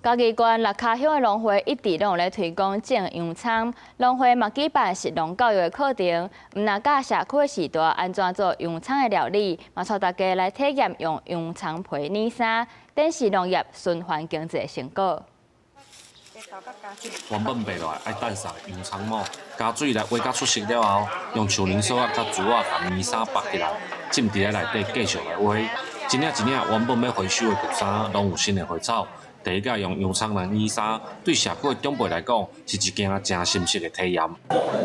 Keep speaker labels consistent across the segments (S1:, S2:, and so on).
S1: 嘉義縣六腳鄉的農會一直攏有咧推廣種洋蔥，農會嘛舉辦食農教育的課程，唔但教社區的時代安怎做洋蔥的料理，嘛帶大家來體驗用洋蔥皮染衫，展示農業循環經濟的成果。
S2: 原本賣落來愛等曬洋蔥末，加水來煨甲出色了後，用樹寧索仔甲珠仔甲棉衫綁起來，浸佇咧內底繼續來煨。一領一領原本要回收的舊衫，攏有新的花草。第一個用洋蔥來染衫，對社區的長輩來講是一件真新鮮的體驗。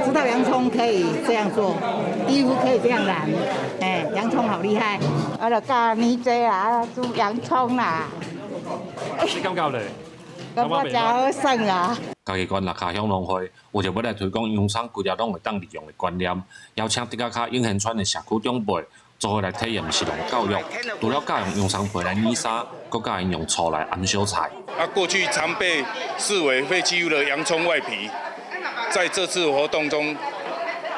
S3: 知道洋蔥可以這樣做，衣服可以這樣染，洋蔥好厲害。我就教你這啦，煮洋蔥啦。
S4: 你敢教你？
S3: 咁我真好耍啦。
S2: 嘉義縣六腳鄉農會為着要來推廣洋蔥規條攏會當利用的觀念，邀請竹跤永恆村的社區長輩做伙來體驗食農教育。除了教用洋蔥皮來染衫，閣教因用醋來醃小菜。
S5: 過去常被視為廢棄物的洋蔥外皮，在這次活動中，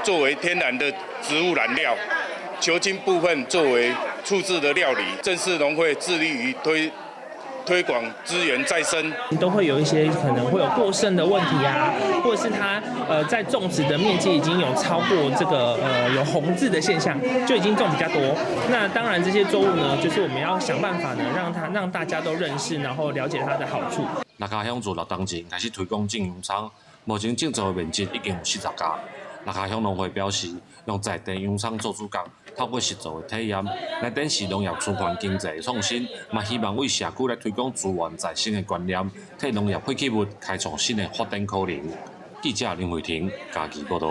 S5: 作為天然的植物燃料，球莖部分作為處置的料理。正式農會致力於推廣資源再生，
S4: 都會有一些可能會有過剩的問題啊，或者是它在種植的面積已經有超過這個有紅字的現象，就已經種比較多。那當然這些作物呢，就是我們要想辦法呢，讓大家都認識，然後了解它的好處。
S2: 六腳鄉自6年前開始推廣種洋蔥，目前種植的面積已經有40家。六腳鄉農會表示，用在地洋蔥做主角，透過實作的體驗，來展示農業循環經濟的創新，嘛希望為社區來推廣資源再生的觀念，替農業廢棄物開創新的發展可能。記者林慧婷，嘉義報道。